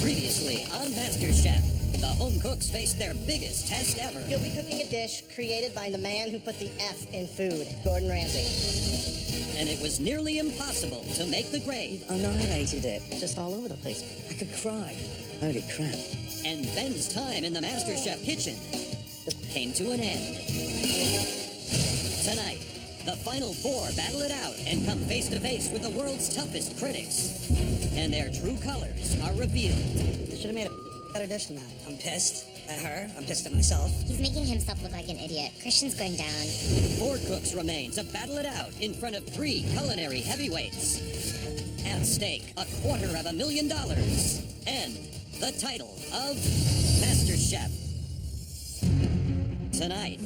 Previously on MasterChef, the home cooks faced their biggest test ever. You'll be cooking a dish created by the man who put the F in food, Gordon Ramsay. And it was nearly impossible to make the grade. Annihilated it, just all over the place. I could cry. Holy crap. And Ben's time in the MasterChef kitchen came to an end. Tonight, the final four battle it out and come face to face with the world's toughest critics. And their true colors are revealed. I should have made a better dish than that. I'm pissed at her. I'm pissed at myself. He's making himself look like an idiot. Christian's going down. Four cooks remain to battle it out in front of three culinary heavyweights. At stake, $250,000 and the title of MasterChef. Tonight,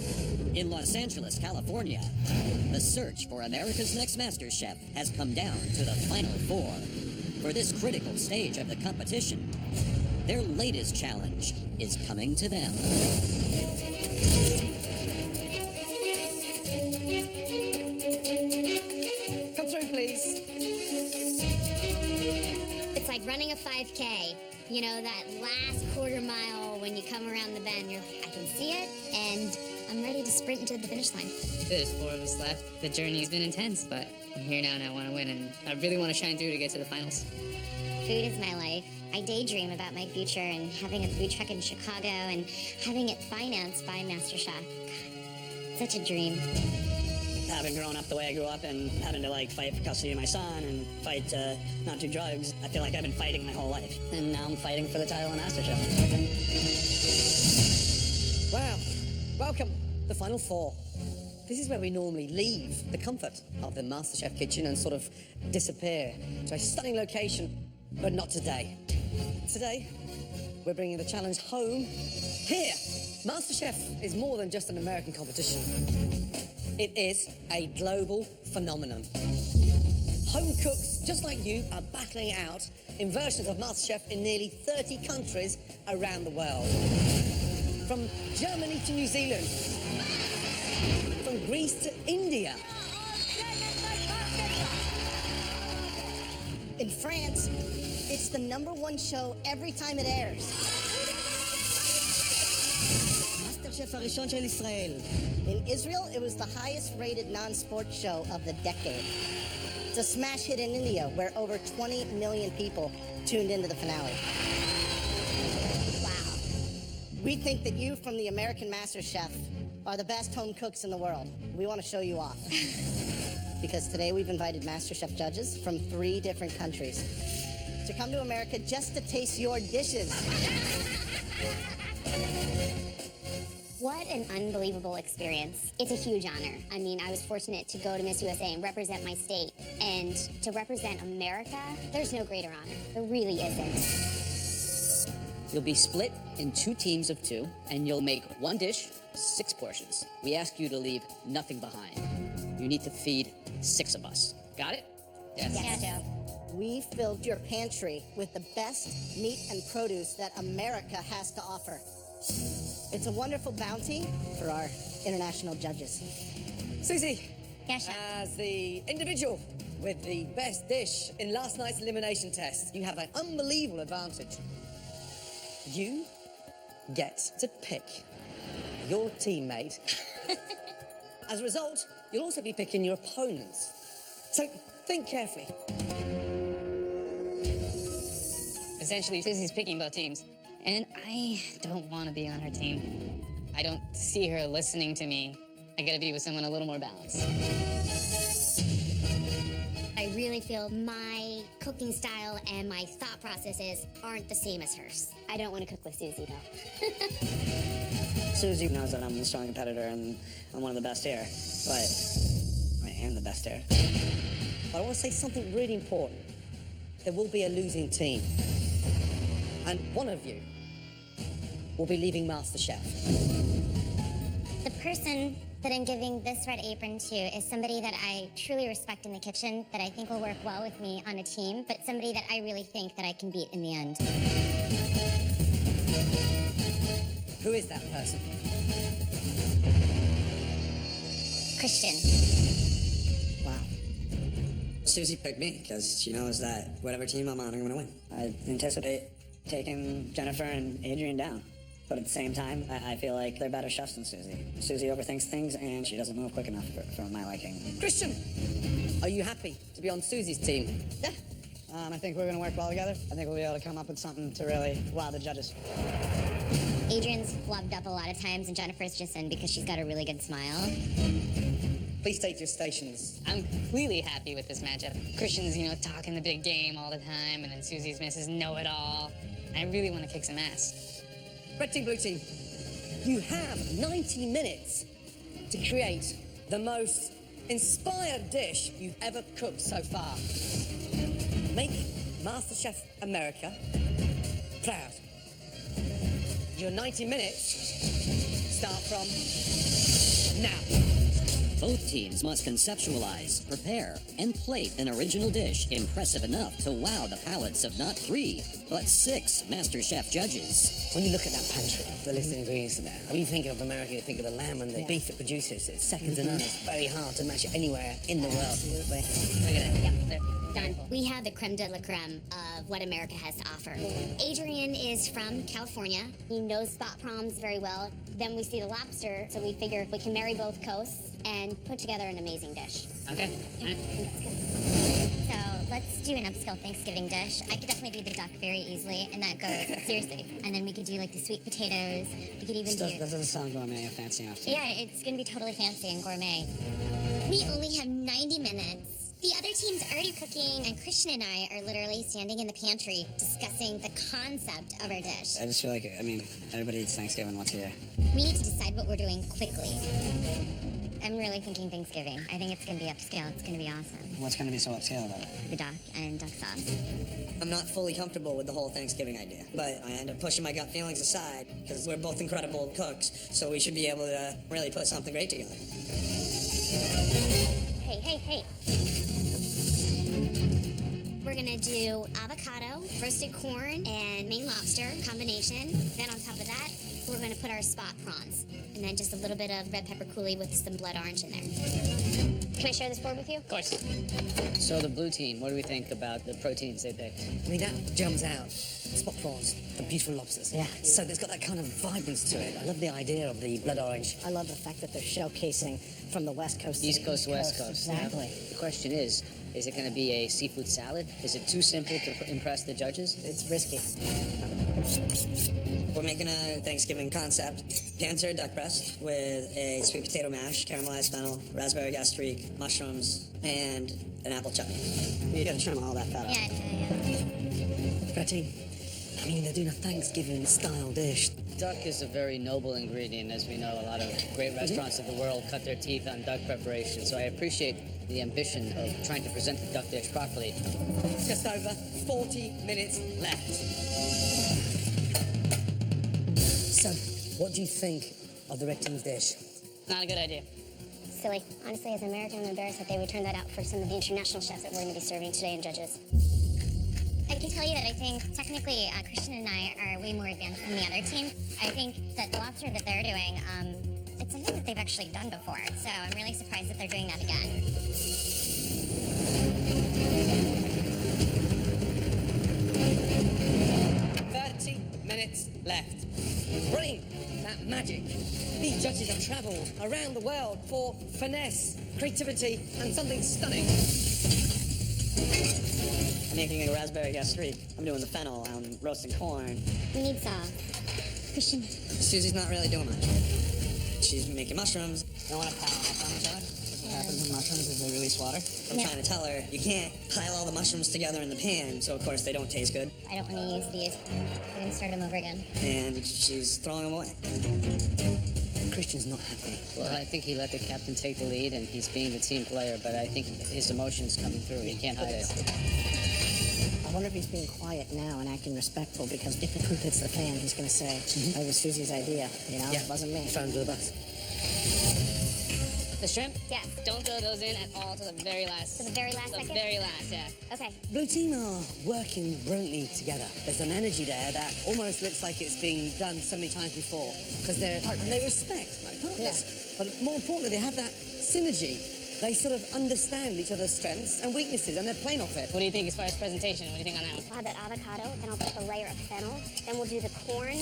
in Los Angeles, California, the search for America's Next MasterChef has come down to the final four. For this critical stage of the competition, their latest challenge is coming to them. Come through, please. It's like running a 5K. You know, that last quarter mile when you come around the bend, you're like, I can see it, and I'm ready to sprint into the finish line. There's four of us left. The journey's been intense, but I'm here now and I want to win, and I really want to shine through to get to the finals. Food is my life. I daydream about my future and having a food truck in Chicago and having it financed by MasterChef. God, such a dream. Having grown up the way I grew up and having to fight for custody of my son and fight to not do drugs, I feel like I've been fighting my whole life. And now I'm fighting for the title of MasterChef. Wow, welcome, the final four. This is where we normally leave the comfort of the MasterChef kitchen and sort of disappear to a stunning location, but not today. Today, we're bringing the challenge home here. MasterChef is more than just an American competition. It is a global phenomenon. Home cooks, just like you, are battling it out in versions of MasterChef in nearly 30 countries around the world. From Germany to New Zealand, from Greece to India. In France, it's the #1 show every time it airs. MasterChef הראשון של ישראל. In Israel, it was the highest rated non-sports show of the decade. It's a smash hit in India, where over 20 million people tuned into the finale. Wow. We think that you from the American MasterChef are the best home cooks in the world. We want to show you off. Because today we've invited MasterChef judges from 3 different countries to come to America just to taste your dishes. What an unbelievable experience. It's a huge honor. I mean, I was fortunate to go to Miss USA and represent my state. And to represent America, there's no greater honor. There really isn't. You'll be split in 2 teams of 2, and you'll make 1 dish, 6 portions. We ask you to leave nothing behind. You need to feed 6 of us. Got it? Yes, Joe. We filled your pantry with the best meat and produce that America has to offer. It's a wonderful bounty for our international judges. Susie, Yes, Chef. as the individual with the best dish in last night's elimination test, you have an unbelievable advantage. You get to pick your teammate. As a result, you'll also be picking your opponents. So think carefully. Essentially, Susie's picking both teams, and I don't want to be on her team. I don't see her listening to me. I gotta be with someone a little more balanced. I really feel my cooking style and my thought processes aren't the same as hers. I don't want to cook with Susie, though. Susie knows that I'm a strong competitor and I'm one of the best here, but I am the best here. But I want to say something really important. There will be a losing team. And one of you will be leaving MasterChef. The person that I'm giving this red apron to is somebody that I truly respect in the kitchen, that I think will work well with me on a team, but somebody that I really think that I can beat in the end. Who is that person? Christian. Wow. Susie picked me because she knows that whatever team I'm on, I'm going to win. I anticipate taken Jennifer and Adrian down. But at the same time, I feel like they're better chefs than Susie. Susie overthinks things, and she doesn't move quick enough for my liking. Christian, are you happy to be on Susie's team? Yeah. I think we're going to work well together. I think we'll be able to come up with something to really wow the judges. Adrian's flubbed up a lot of times, and Jennifer's just in because she's got a really good smile. Please take your stations. I'm completely happy with this matchup. Christian's, talking the big game all the time, and then Susie's Mrs. Know-It-All. I really want to kick some ass. Red team, blue team, you have 90 minutes to create the most inspired dish you've ever cooked so far. Make MasterChef America proud. Your 90 minutes start from now. Both teams must conceptualize, prepare, and plate an original dish impressive enough to wow the palates of not 3, but 6 MasterChef judges. When you look at that pantry, the list of ingredients in there, when you think of America, you think of the lamb and the beef it produces. It's second to none. It's very hard to match it anywhere in the world. Absolutely. Look at it. Yep, done. We have the creme de la creme of what America has to offer. Adrian is from California. He knows spot prawns very well. Then we see the lobster, so we figure we can marry both coasts and put together an amazing dish. Okay. So let's do an upscale Thanksgiving dish. I could definitely do the duck very easily, and that goes seriously. And then we could do like the sweet potatoes. We could even do. That doesn't sound gourmet or fancy enough. Yeah, it's gonna be totally fancy and gourmet. We only have 90 minutes. The other team's already cooking, and Christian and I are literally standing in the pantry discussing the concept of our dish. I just feel like, everybody eats Thanksgiving once a year. We need to decide what we're doing quickly. I'm really thinking Thanksgiving. I think it's gonna be upscale. It's gonna be awesome. What's going to be so upscale about it? The duck and duck sauce. I'm not fully comfortable with the whole Thanksgiving idea, but I end up pushing my gut feelings aside because we're both incredible cooks, so we should be able to really put something great together. Hey. We're gonna do avocado, roasted corn, and Maine lobster combination. Then on top of that, we're gonna put our spot prawns. And then just a little bit of red pepper coulis with some blood orange in there. Can I share this board with you? Of course. So the blue team, what do we think about the proteins they picked? I mean, that jumps out. Spot prawns, the beautiful lobsters. Yeah. So it's got that kind of vibrance to it. I love the idea of the blood orange. I love the fact that they're showcasing from the West Coast to East the Coast, West Coast. Exactly. The question is it going to be a seafood salad? Is it too simple to impress the judges? It's risky. We're making a Thanksgiving concept. Pan-seared duck breast with a sweet potato mash, caramelized fennel, raspberry gastrique, mushrooms, and an apple chutney. You gotta trim all that fat out. Yeah. Betty, I mean, they're doing a Thanksgiving style dish. Duck is a very noble ingredient. As we know, a lot of great restaurants of the world cut their teeth on duck preparation. So I appreciate the ambition of trying to present the duck dish properly. Just over 40 minutes left. So, what do you think of the red team's dish? Not a good idea. Silly. Honestly, as an American, I'm embarrassed that they would turn that out for some of the international chefs that we're going to be serving today and judges. I can tell you that I think technically Christian and I are way more advanced than the other team. I think that the lobster that they're doing, it's something that they've actually done before. So I'm really surprised that they're doing that again. 30 minutes left. Bring that magic. These judges have travelled around the world for finesse, creativity, and something stunning. I'm making a raspberry gastrique. I'm doing the fennel. I'm roasting corn. We need sauce. Christian. Susie's not really doing much. She's making mushrooms. Don't want to pile up on each other. That's what happens with mushrooms is they release water. I'm trying to tell her, you can't pile all the mushrooms together in the pan, so of course they don't taste good. I don't want to use these. We're going to start them over again. And she's throwing them away. Christian's not happy. Well, I think he let the captain take the lead, and he's being the team player, but I think his emotions coming through. He can't hide it. I wonder if he's being quiet now and acting respectful, because if the poop hits the fan, he's going to say, it was Susie's idea, it wasn't me. Throw him to the bus. The shrimp? Yes. Don't throw those in at all to the very last. To the very last The second? very last, yeah. Okay. Blue team are working brilliantly together. There's an energy there that almost looks like it's been done so many times before. Because they respect my partners. But more importantly, they have that synergy They sort of understand each other's strengths and weaknesses, and they're playing off it. What do you think as far as presentation? What do you think on that one? We'll have that avocado, then I'll put a layer of fennel. Then we'll do the corn,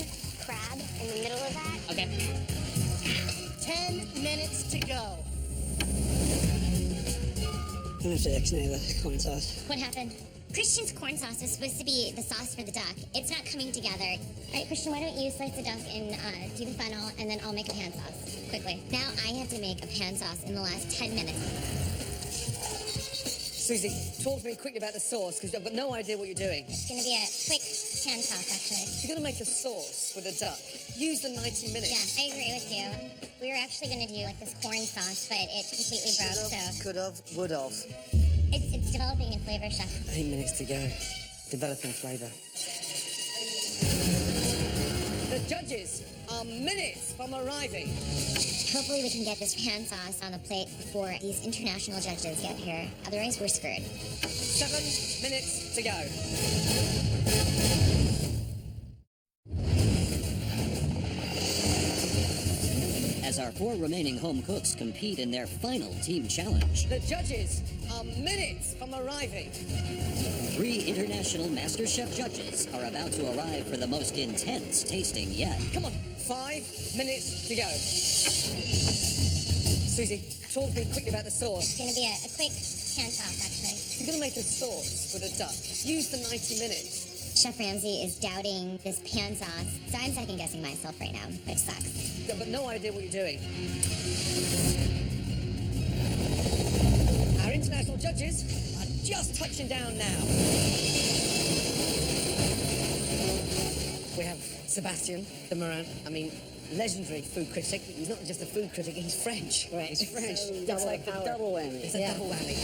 crab in the middle of that. Okay. 10 minutes to go. I'm gonna have to X-nay the corn sauce. What happened? Christian's corn sauce was supposed to be the sauce for the duck. It's not coming together. All right, Christian, why don't you slice the duck and do the fennel, and then I'll make a pan sauce quickly. Now I have to make a pan sauce in the last 10 minutes. Susie, talk to me quickly about the sauce, because I've got no idea what you're doing. It's gonna be a quick pan sauce, actually. If you're going to make a sauce with a duck, use the 90 minutes. Yeah, I agree with you. We were actually gonna do like this corn sauce, but it completely broke, so Could have, would have. it's developing in flavor, Chef. 8 minutes to go. Developing flavour. The judges are minutes from arriving. Hopefully we can get this pan sauce on the plate before these international judges get here. Otherwise, we're screwed. 7 minutes to go. As our 4 remaining home cooks compete in their final team challenge, The judges are minutes from arriving. 3 international MasterChef judges are about to arrive for the most intense tasting yet. Come on, 5 minutes to go. Susie, talk to me quickly about the sauce. It's gonna be a quick pan sauce, actually. If you're going to make a sauce with a duck, use the 90 minutes. Chef Ramsay is doubting this pan sauce, so I'm second guessing myself right now, which sucks. I've got no idea what you're doing. Our international judges are just touching down now. We have Sebastian de Morin. I mean, legendary food critic. He's not just a food critic, he's French. Right. He's French. So It's double- like a double whammy. It's a double whammy.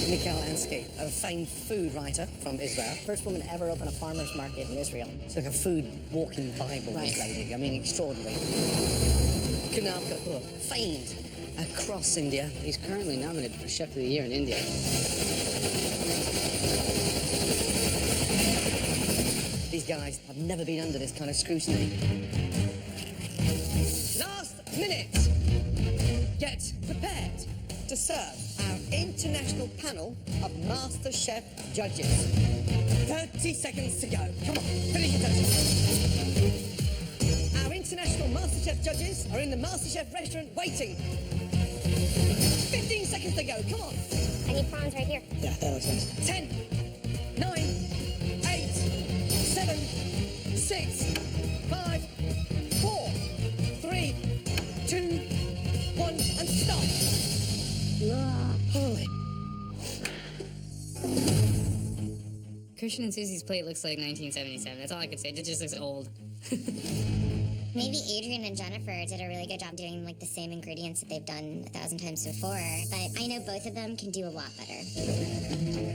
Mikhail Ansky, a famed food writer from Israel. First woman to ever open a farmer's market in Israel. It's like a food walking Bible, this lady. I mean, extraordinary. Kunal Kapoor, famed across India. He's currently nominated for Chef of the Year in India. These guys have never been under this kind of scrutiny. Last minute. Get prepared to serve our international panel of MasterChef judges. 30 seconds to go. Come on, finish your touches. Our international MasterChef judges are in the MasterChef restaurant waiting. 15 seconds to go. Come on. I need prawns right here. Yeah, that looks nice. 10, 9, 8, 7, 6, 5, 4, 3, 2, 1, and stop. Holy. Christian and Susie's plate looks like 1977. That's all I can say. It just looks old. Maybe Adrian and Jennifer did a really good job doing like the same ingredients that they've done 1,000 times before, but I know both of them can do a lot better.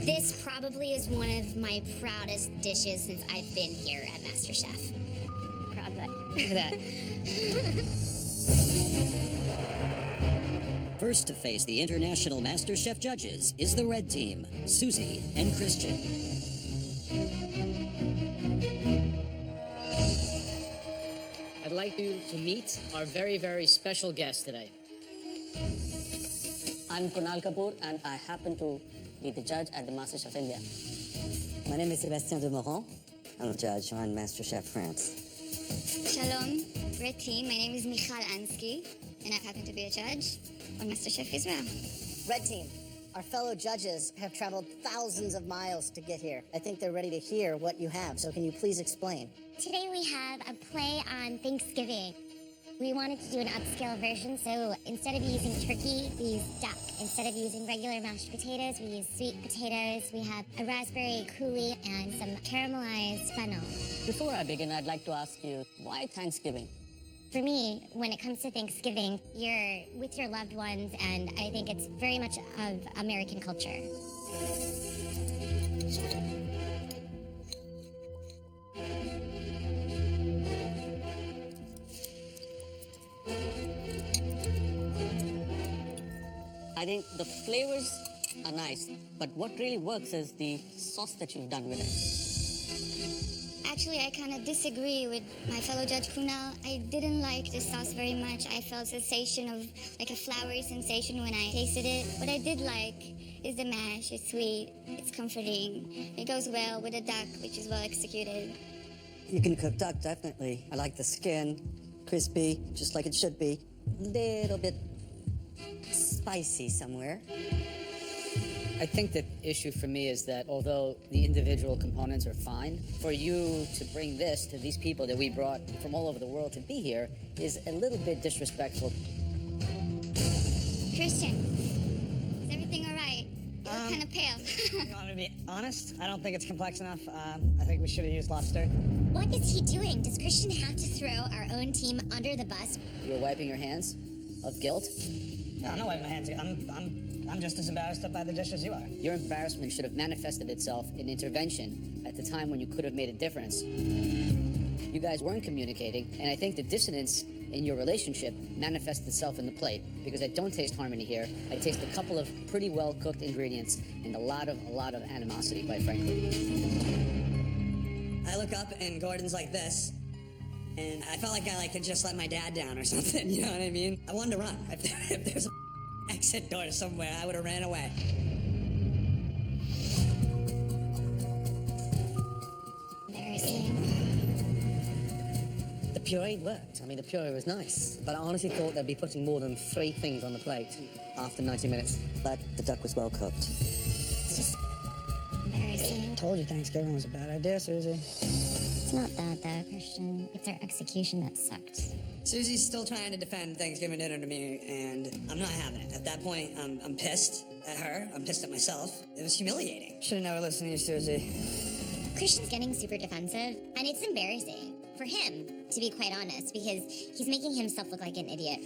This probably is one of my proudest dishes since I've been here at MasterChef. Proud butt. Look at that. First to face the international MasterChef judges is the red team, Susie and Christian. I'd like you to meet our very, very special guest today. I'm Kunal Kapoor, and I happen to be the judge at the MasterChef India. My name is Sébastien de Moron. I'm a judge on MasterChef France. Shalom, red team. My name is Michal Ansky, and I happen to be a judge on MasterChef as well. Red team, our fellow judges have traveled thousands of miles to get here. I think they're ready to hear what you have, so can you please explain? Today we have a play on Thanksgiving. We wanted to do an upscale version, so instead of using turkey, we use duck. Instead of using regular mashed potatoes, we use sweet potatoes. We have a raspberry coulis and some caramelized fennel. Before I begin, I'd like to ask you, why Thanksgiving? For me, when it comes to Thanksgiving, you're with your loved ones, and I think it's very much of American culture. I think the flavors are nice, but what really works is the sauce that you've done with it. Actually, I kind of disagree with my fellow judge Kunal. I didn't like the sauce very much. I felt a sensation of like a floury sensation when I tasted it. What I did like is the mash. It's sweet, it's comforting. It goes well with the duck, which is well executed. You can cook duck, definitely. I like the skin, crispy, just like it should be. Little bit spicy somewhere. I think the issue for me is that although the individual components are fine, for you to bring this to these people that we brought from all over the world to be here is a little bit disrespectful. Christian, is everything all right? You look kind of pale. You want me to be honest? I don't think it's complex enough. I think we should have used lobster. What is he doing? Does Christian have to throw our own team under the bus? You're wiping your hands of guilt. No, I'm not wiping my hands. I'm just as embarrassed by the dish as you are. Your embarrassment should have manifested itself in intervention at the time when you could have made a difference. You guys weren't communicating, and I think the dissonance in your relationship manifests itself in the plate, because I don't taste harmony here. I taste a couple of pretty well-cooked ingredients and a lot of animosity, quite frankly. I look up and Gordon's like this, and I felt like I could just let my dad down or something, you know what I mean? I wanted to run. If there's a exit door somewhere, I would have ran away. Embarrassing. The puree worked. I mean, the puree was nice, but I honestly thought they'd be putting more than 3 things on the plate after 90 minutes. But the duck was well cooked. It's just embarrassing. I told you Thanksgiving was a bad idea, Susie. It's not that though, Christian. It's our execution that sucked. Susie's still trying to defend Thanksgiving dinner to me, and I'm not having it. At that point, I'm pissed at her. I'm pissed at myself. It was humiliating. Should have never listened to you, Susie. Christian's getting super defensive, and it's embarrassing for him, to be quite honest, because he's making himself look like an idiot.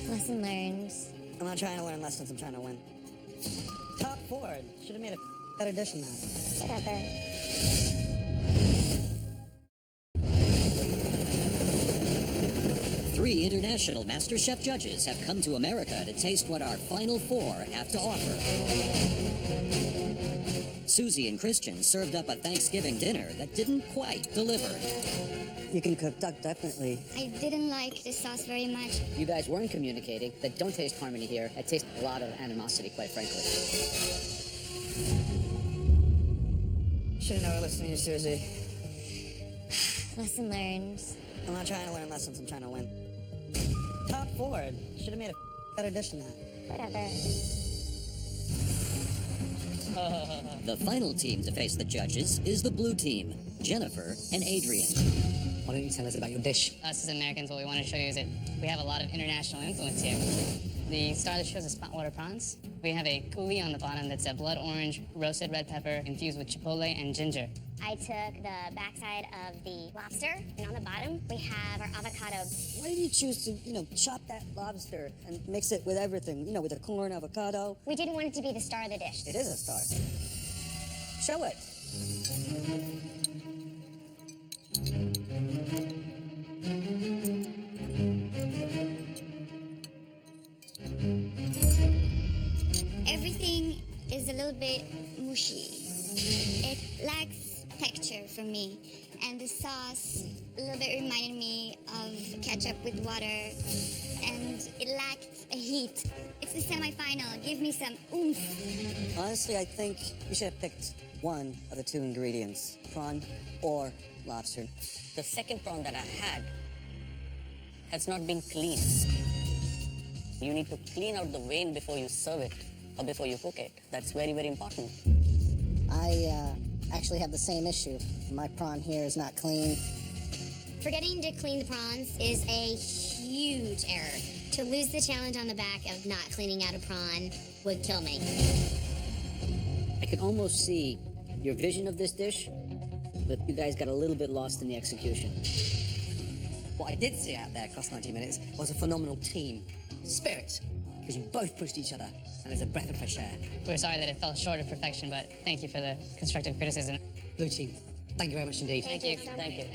Lesson learned. I'm not trying to learn lessons, I'm trying to win. Top forward. Should have made a better dish than that. Whatever. 3 international MasterChef judges have come to America to taste what our final 4 have to offer. Susie and Christian served up a Thanksgiving dinner that didn't quite deliver. You can cook duck, definitely. I didn't like the sauce very much. You guys weren't communicating. I don't taste harmony here. I taste a lot of animosity, quite frankly. Should have never listened to you, Susie. Lesson learned. I'm not trying to learn lessons, I'm trying to win. Top forward. Should have made a better dish than that. Whatever. The final team to face the judges is the blue team, Jennifer and Adrian. Why don't you tell us about your dish? Us as Americans, what we want to show you is that we have a lot of international influence here. The star of the show is spot water prawns. We have a coulis on the bottom that's a blood orange roasted red pepper infused with chipotle and ginger. I took the backside of the lobster, and on the bottom, we have our avocado. Why did you choose to, chop that lobster and mix it with everything, with the corn, avocado? We didn't want it to be the star of the dish. It is a star. Show it. Everything is a little bit mushy. It lacks texture for me. And the sauce a little bit reminded me of ketchup with water. And it lacked a heat. It's the semifinal. Give me some oomph. Honestly, I think you should have picked one of the 2 ingredients, prawn or lobster. The second prawn that I had has not been cleaned. You need to clean out the vein before you serve it or before you cook it. That's very, very important. I actually have the same issue. My prawn here is not clean. Forgetting to clean the prawns is a huge error. To lose the challenge on the back of not cleaning out a prawn would kill me. I can almost see your vision of this dish, but you guys got a little bit lost in the execution. What I did see out there across 90 minutes was a phenomenal team spirit, because you both pushed each other, and it's a breath of fresh air. We're sorry that it fell short of perfection, but thank you for the constructive criticism. Blue team, thank you very much indeed. Thank you. Thank you.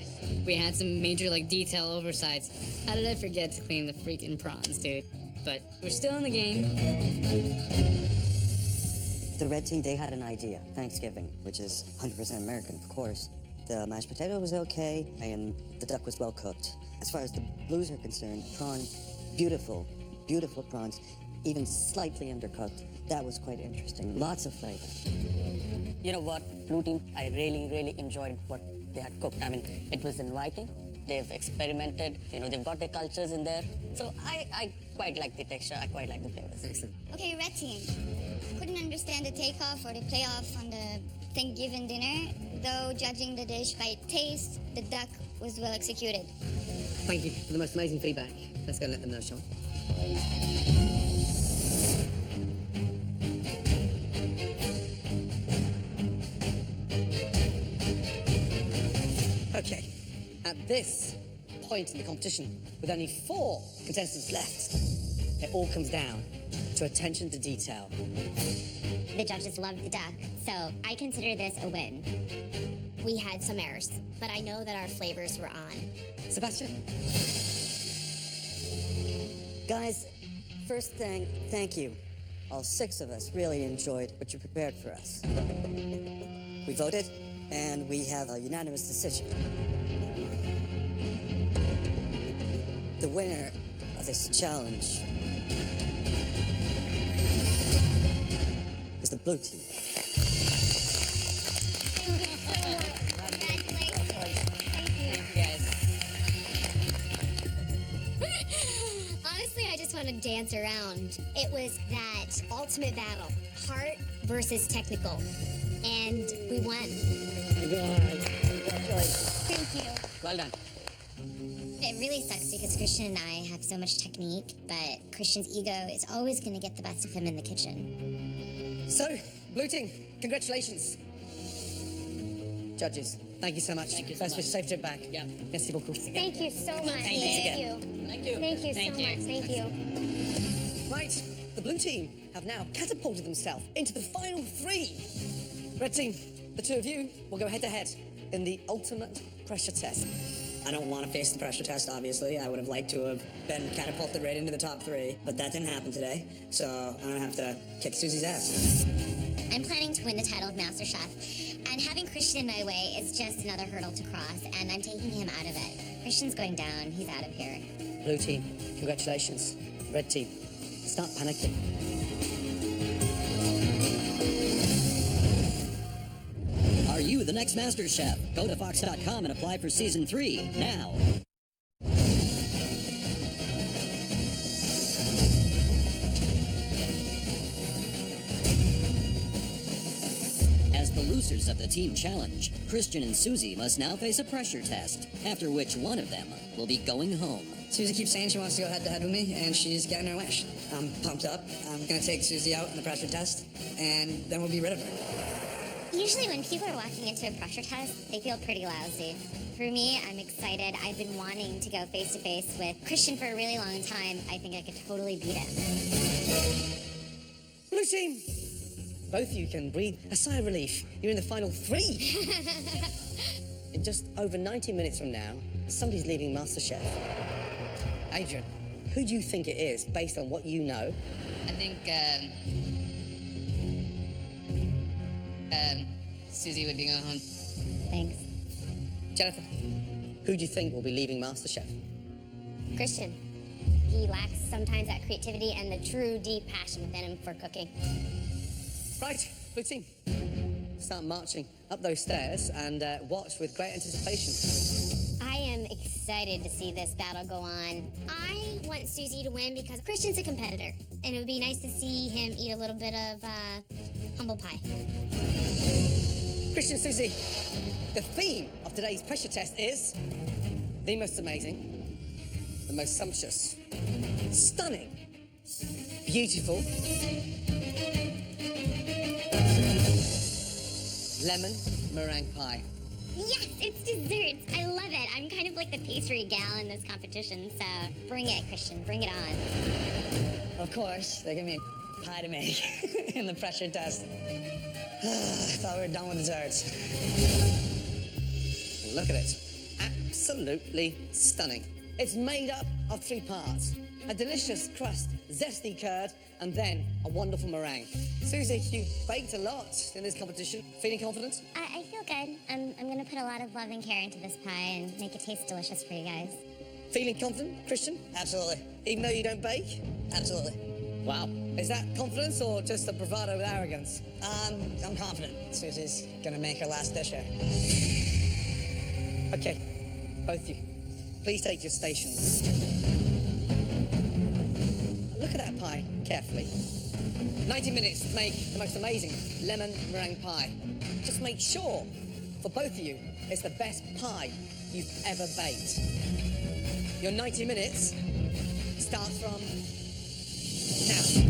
We had some major detail oversights. How did I forget to clean the freaking prawns, dude? But we're still in the game. The red team, they had an idea, Thanksgiving, which is 100% American, of course. The mashed potato was okay, and the duck was well cooked. As far as the blues are concerned, prawns, beautiful, beautiful prawns, even slightly undercooked. That was quite interesting. Lots of flavor. You know what, Blue Team, I really, really enjoyed what they had cooked. I mean, it was inviting. They've experimented, they've got their cultures in there. So I quite like the texture, I quite like the flavors. Excellent. Okay, red team. Couldn't understand the takeoff or the playoff on the Thanksgiving dinner, though judging the dish by taste, the duck was well executed. Thank you for the most amazing feedback. Let's go and let them know, shall we? Okay, at this point in the competition, with only 4 contestants left, it all comes down to attention to detail. The judges loved the duck, so I consider this a win. We had some errors, but I know that our flavors were on. Sebastian? Guys, first thing, thank you. All 6 of us really enjoyed what you prepared for us. We voted, and we have a unanimous decision. The winner of this challenge is the blue team. Honestly, I just want to dance around. It was that ultimate battle, heart versus technical, and we won. Thank you. Well done. It really sucks because Christian and I have so much technique, but Christian's ego is always going to get the best of him in the kitchen. So, blue team, congratulations. Judges, thank you so much. Thank you so Best much. wish, safe trip back. Yeah. Merci beaucoup. Thank you so much. Thank you. Thank you so much. Thank you. Right, the blue team have now catapulted themselves into the final 3. Red team, the 2 of you will go head-to-head in the ultimate pressure test. I don't want to face the pressure test, obviously. I would have liked to have been catapulted right into the top 3, but that didn't happen today. So I'm going to have to kick Susie's ass. I'm planning to win the title of MasterChef, and having Christian in my way is just another hurdle to cross, and I'm taking him out of it. Christian's going down. He's out of here. Blue team, congratulations. Red team, start panicking. Are you the next Master Chef? Go to Fox.com and apply for Season 3 now. As the losers of the team challenge, Christian and Susie must now face a pressure test, after which one of them will be going home. Susie keeps saying she wants to go head-to-head with me, and she's getting her wish. I'm pumped up. I'm going to take Susie out in the pressure test, and then we'll be rid of her. Usually when people are walking into a pressure test, they feel pretty lousy. For me, I'm excited. I've been wanting to go face-to-face with Christian for a really long time. I think I could totally beat him. Blue team, both of you can breathe a sigh of relief. You're in the final 3. In just over 90 minutes from now, somebody's leaving MasterChef. Adrian, who do you think it is, based on what you know? I think Susie would be going home. Thanks. Jennifer, who do you think will be leaving MasterChef? Christian. He lacks sometimes that creativity and the true deep passion within him for cooking. Right, blue team, start marching up those stairs and watch with great anticipation. I am excited to see this battle go on. I want Susie to win because Christian's a competitor, and it would be nice to see him eat a little bit of humble pie. Christian, Susie, the theme of today's pressure test is the most amazing, the most sumptuous, stunning, beautiful, lemon meringue pie. Yes, it's desserts. I love it. I'm kind of like the pastry gal in this competition, so bring it, Christian. Bring it on. Of course, they're giving me a pie to make in the pressure test. I thought we were done with desserts. Look at it. Absolutely stunning. It's made up of 3 parts. a delicious crust, zesty curd, and then a wonderful meringue. Susie, you baked a lot in this competition. Feeling confident? I feel good. I'm going to put a lot of love and care into this pie and make it taste delicious for you guys. Feeling confident, Christian? Absolutely. Even though you don't bake? Absolutely. Wow. Is that confidence or just a bravado with arrogance? I'm confident Susie's gonna make her last dish here. Okay, both of you, please take your stations. Look at that pie carefully. 90 minutes to make the most amazing lemon meringue pie. Just make sure, for both of you, it's the best pie you've ever baked. Your 90 minutes starts from now.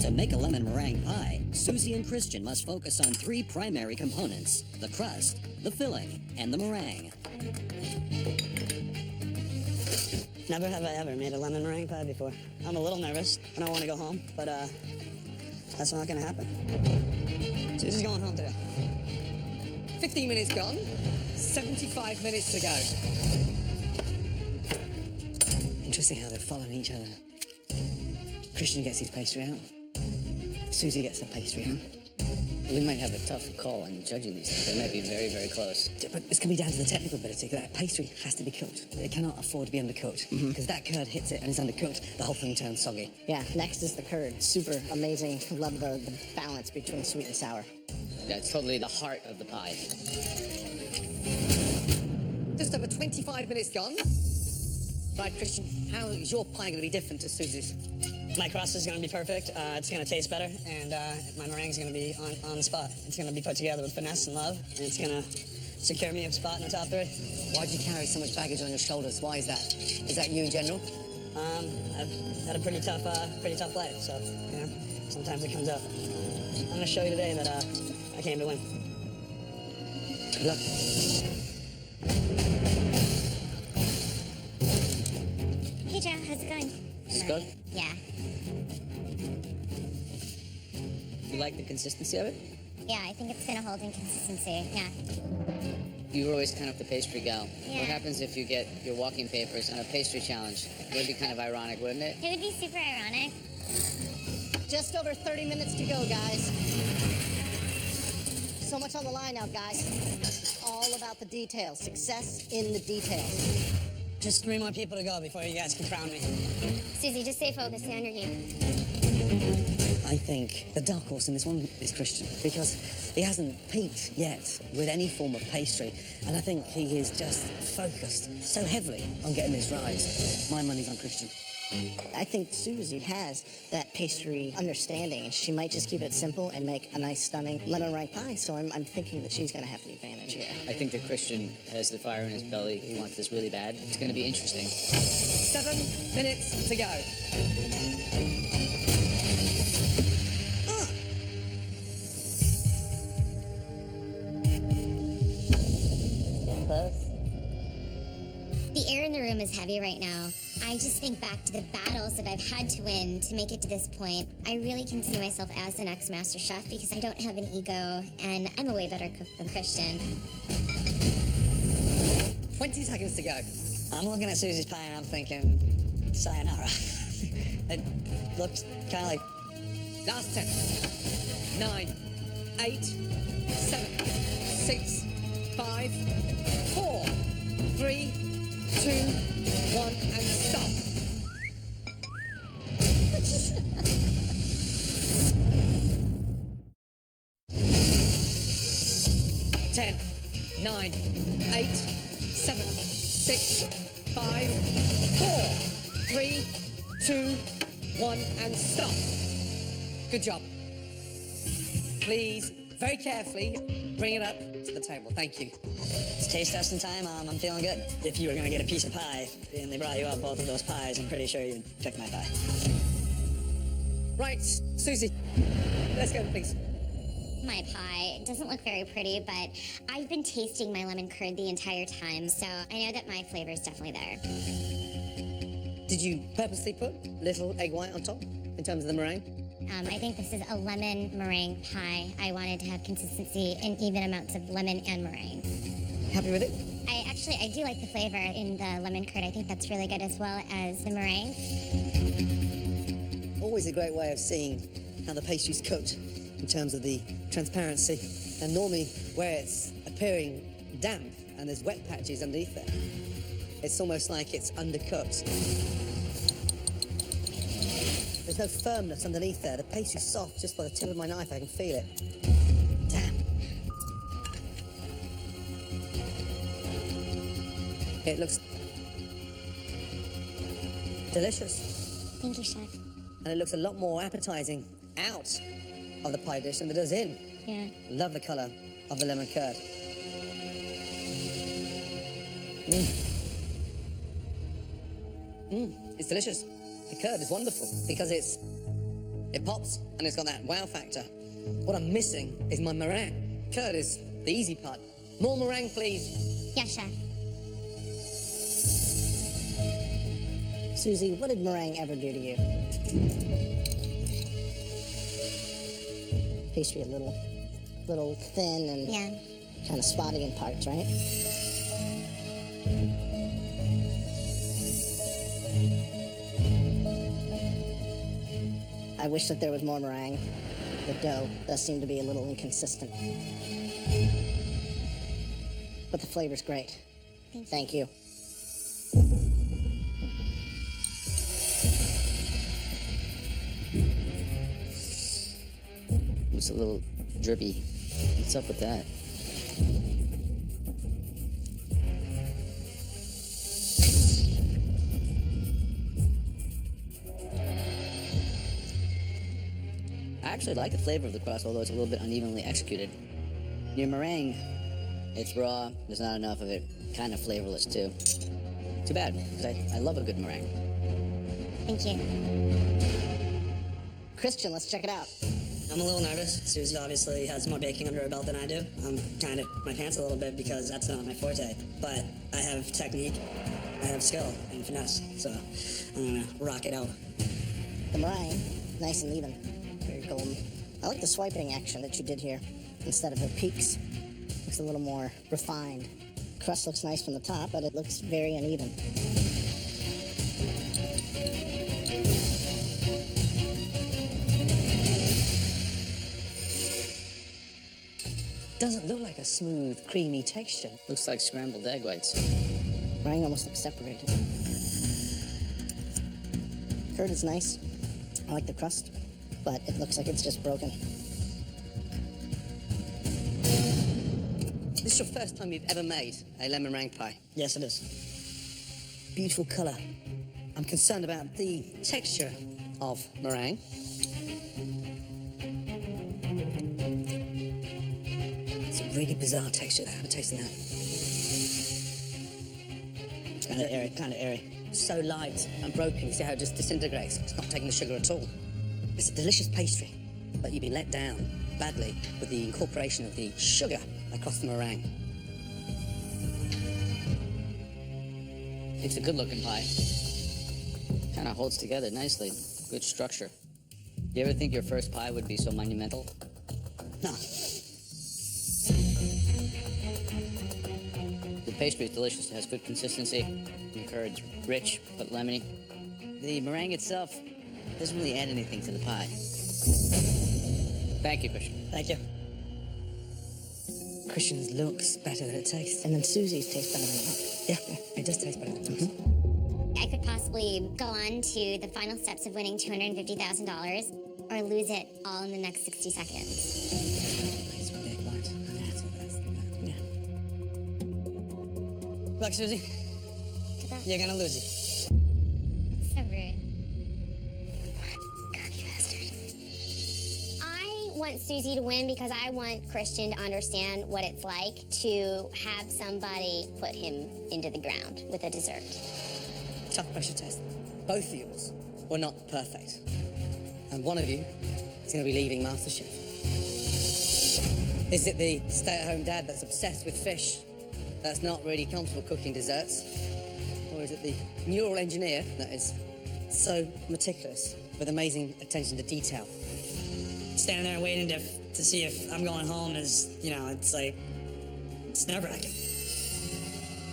To make a lemon meringue pie, Susie and Christian must focus on 3 primary components: the crust, the filling, and the meringue. Never have I ever made a lemon meringue pie before. I'm a little nervous and I want to go home, but that's not gonna happen. Susie's going home today. 15 minutes gone, 75 minutes to go. Interesting how they're following each other. Christian gets his pastry out. Susie gets the pastry out. We might have a tough call in judging these things. They might be very, very close. But it's going to be down to the technical ability. That pastry has to be cooked. It cannot afford to be undercooked. Because that curd hits it and it's undercooked, the whole thing turns soggy. Yeah, next is the curd. Super amazing. Love the balance between sweet and sour. Yeah, it's totally the heart of the pie. Just over 25 minutes gone. Right, Christian, how is your pie going to be different to Susie's? My crust is gonna be perfect. It's gonna taste better, and my meringue's gonna be on the spot. It's gonna be put together with finesse and love, and it's gonna secure me a spot in the top 3. Why do you carry so much baggage on your shoulders? Why is that? Is that you in general? I've had a pretty tough life, so you know, sometimes it comes up. I'm gonna show you today that I came to win. Good luck. Hey, Joe, how's it going? It's good. Yeah. You like the consistency of it? Yeah, I think it's going to hold in consistency. Yeah. You were always kind of the pastry gal. Yeah. What happens if you get your walking papers on a pastry challenge? It would be kind of ironic, wouldn't it? It would be super ironic. Just over 30 minutes to go, guys. So much on the line now, guys. It's all about the details. Success in the details. Just 3 more people to go before you guys can crown me. Susie, just stay focused. Stay on your game. I think the dark horse in this one is Christian, because he hasn't peaked yet with any form of pastry, and I think he is just focused so heavily on getting this right. My money's on Christian. I think Susie has that pastry understanding, and she might just keep it simple and make a nice, stunning lemon meringue pie, so I'm thinking that she's going to have the advantage here. I think that Christian has the fire in his belly. He wants this really bad. It's going to be interesting. 7 minutes to go. The air in the room is heavy right now. I just think back to the battles that I've had to win to make it to this point. I really can see myself as the next Master Chef because I don't have an ego, and I'm a way better cook than Christian. 20 seconds to go. I'm looking at Susie's pie and I'm thinking, sayonara. It looks kind of like... Last 10. 9, 8, 7, 6, 5, 4, 3, 2, 1, and stop. 10, 9, 8, 7, 6, 5, 4, 3, 2, 1, and stop. Good job. Please, very carefully, bring it up to the table. Thank you. It's taste testing time. I'm feeling good. If you were going to get a piece of pie and they brought you up both of those pies, I'm pretty sure you'd pick my pie. Right, Susie, let's go, please. My pie doesn't look very pretty, but I've been tasting my lemon curd the entire time, so I know that my flavor is definitely there. Did you purposely put little egg white on top in terms of the meringue? I think this is a lemon meringue pie. I wanted to have consistency in even amounts of lemon and meringue. Happy with it? I actually Actually, I do like the flavor in the lemon curd. I think that's really good, as well as the meringue. Always a great way of seeing how the pastry's cooked in terms of the transparency. And normally where it's appearing damp and there's wet patches underneath it, it's almost like it's undercooked. There's no firmness underneath there. The pastry's soft. Just by the tip of my knife, I can feel it. Damn. It looks delicious. Thank you, Chef. And it looks a lot more appetizing out of the pie dish than it does in. Yeah. Love the colour of the lemon curd. It's delicious. The curd is wonderful because it pops and it's got that wow factor. What I'm missing is my meringue. Curd is the easy part. More meringue, please. Yes, Chef. Susie, what did meringue ever do to you? Pastry a little thin and kind of spotty in parts, right? I wish that there was more meringue. The dough does seem to be a little inconsistent. But the flavor's great. Thank you. It's a little drippy. What's up with that? I actually like the flavor of the crust, although it's a little bit unevenly executed. Your meringue, it's raw, there's not enough of it, kind of flavorless too. Too bad, because I love a good meringue. Thank you. Christian, let's check it out. I'm a little nervous. Susie obviously has more baking under her belt than I do. I'm kind of my pants a little bit because that's not my forte. But I have technique, I have skill and finesse, so I'm gonna rock it out. The meringue, nice and even, very golden. I like the swiping action that you did here instead of the peaks. Looks a little more refined. Crust looks nice from the top, but it looks very uneven. Doesn't look like a smooth, creamy texture. Looks like scrambled egg whites. Meringue almost looks separated. Curd is nice. I like the crust, but it looks like it's just broken. This is your first time you've ever made a lemon meringue pie. Yes, it is. Beautiful colour. I'm concerned about the texture of meringue. It's a really bizarre texture. Have a taste of that. Kind of airy. So light and broken. See how it just disintegrates? It's not taking the sugar at all. It's a delicious pastry, but you've been let down badly with the incorporation of the sugar across the meringue. It's a good-looking pie. Kind of holds together nicely. Good structure. You ever think your first pie would be so monumental? No. The pastry is delicious. It has good consistency. The curd's rich but lemony. The meringue itself doesn't really add anything to the pie. Thank you, Christian. Thank you. Christian's looks better than it tastes. And then Susie's tastes better than that. Yeah, it does taste better. I could possibly go on to the final steps of winning $250,000 or lose it all in the next 60 seconds. It's a big bite. Yeah. Look, Susie, you're gonna lose it. So rude. God, you bastard. I want Susie to win because I want Christian to understand what it's like to have somebody put him into the ground with a dessert. Tough pressure test. Both of yours were not perfect. And one of you is going to be leaving MasterChef. Is it the stay-at-home dad that's obsessed with fish, that's not really comfortable cooking desserts? Or is it the neural engineer that is so meticulous with amazing attention to detail? Standing there waiting to see if I'm going home is, it's like, it's nerve-wracking.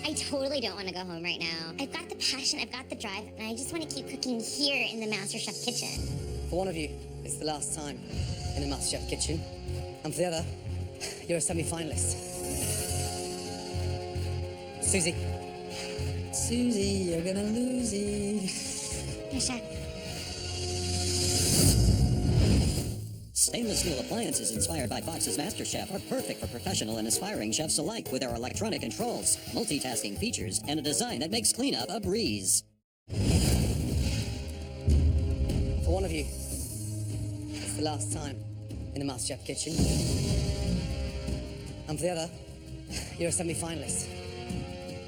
I I totally don't want to go home right now. I've got the passion, I've got the drive, and I just want to keep cooking here in the MasterChef kitchen. For one of you, it's the last time in the MasterChef kitchen. And for the other, you're a semi-finalist. Susie. Susie, you're gonna lose it. No, chef. Stainless steel appliances inspired by Fox's MasterChef are perfect for professional and aspiring chefs alike with their electronic controls, multitasking features, and a design that makes cleanup a breeze. For one of you, it's the last time in the MasterChef kitchen. And for the other, you're a semi-finalist.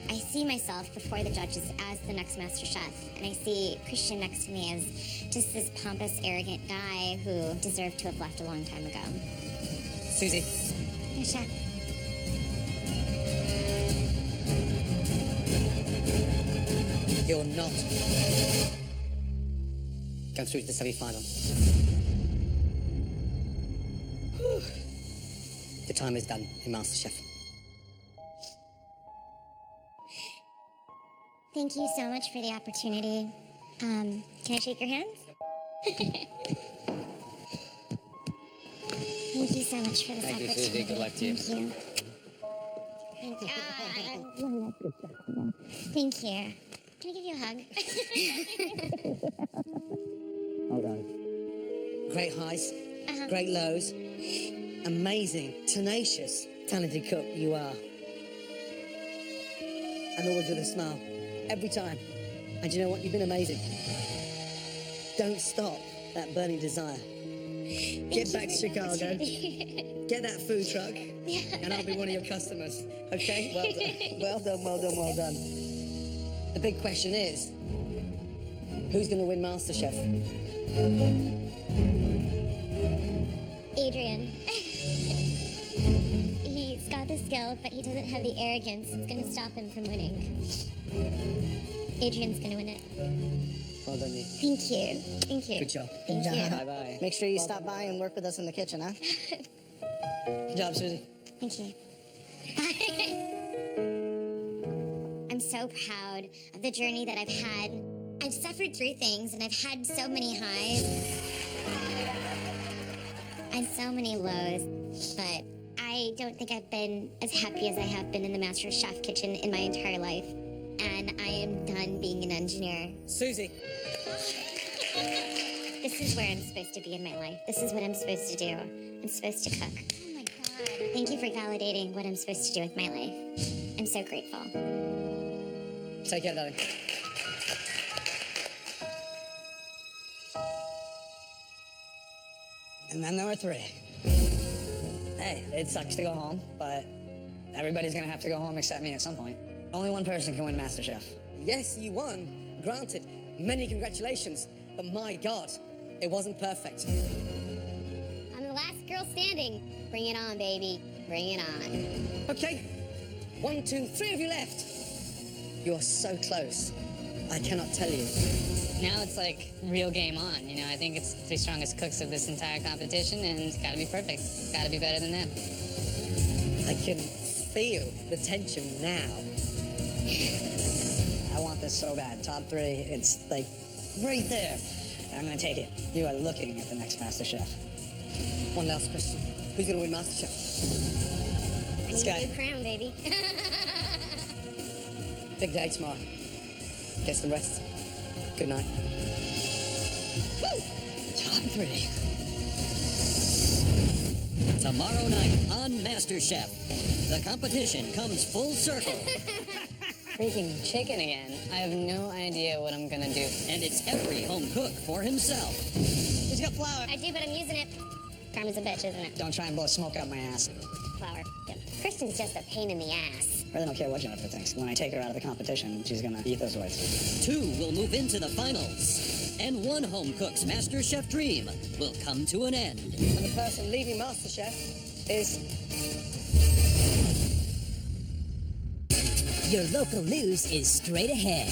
I see myself before the judges as the next Master Chef, and I see Christian next to me as just this pompous, arrogant guy who deserved to have left a long time ago. Susie. No, chef. You're not going through to the semi-final. The time is done in MasterChef. Thank you so much for the opportunity. Can I shake your hands? Thank you so much for this Thank you, opportunity. Susie. Good luck to you. Thank you. Thank you. Thank you. Can I give you a hug? Hold on. Great highs, great lows, amazing, tenacious, talented cook you are. And always with a smile, every time. And you know what? You've been amazing. Don't stop that burning desire. Get back to Chicago, get that food truck, and I'll be one of your customers. Okay? Well done. Well done, well done, well done. The big question is, who's going to win MasterChef? Adrian. He's got the skill, but he doesn't have the arrogance. It's going to stop him from winning. Adrian's going to win it. Well done, you. Thank you. Thank you. Good job. Thank you. Bye-bye. Make sure you stop by and work with us in the kitchen, huh? Good job, Susie. Thank you. I'm so proud of the journey that I've had. I've suffered through things and I've had so many highs and so many lows, but I don't think I've been as happy as I have been in the MasterChef kitchen in my entire life. And I am done being an engineer. Susie. This is where I'm supposed to be in my life. This is what I'm supposed to do. I'm supposed to cook. Oh my God. Thank you for validating what I'm supposed to do with my life. I'm so grateful. Take care, darling. And then there were three. Hey, it sucks to go home, but everybody's gonna have to go home except me at some point. Only one person can win MasterChef. Yes, you won. Granted. Many congratulations. But my God, it wasn't perfect. I'm the last girl standing. Bring it on, baby. Bring it on. Okay. 1, 2, 3 of you left. You're so close. I cannot tell you. Now it's like real game on. You know, I think it's the three strongest cooks of this entire competition, and it's got to be perfect. It's got to be better than them. I can feel the tension now. I want this so bad. Top three, it's like right there. I'm gonna take it. You are looking at the next MasterChef. One last question. Who's going to win MasterChef? I This need guy. a new crown, baby. Big day tomorrow. Get some rest. Good night. Top three. Tomorrow night on MasterChef, the competition comes full circle, Freaking chicken again. I have no idea what I'm gonna do. and it's every home cook for himself. Who's got flour? I do, but I'm using it. Karma's a bitch, isn't it? Don't try and blow smoke out my ass. Flour. Yep. Kristen's just a pain in the ass. I really don't care what Jennifer thinks. When I take her out of the competition, she's gonna eat those words. 2 will move into the finals, and one home cook's MasterChef dream will come to an end. And the person leaving MasterChef is... Your local news is straight ahead.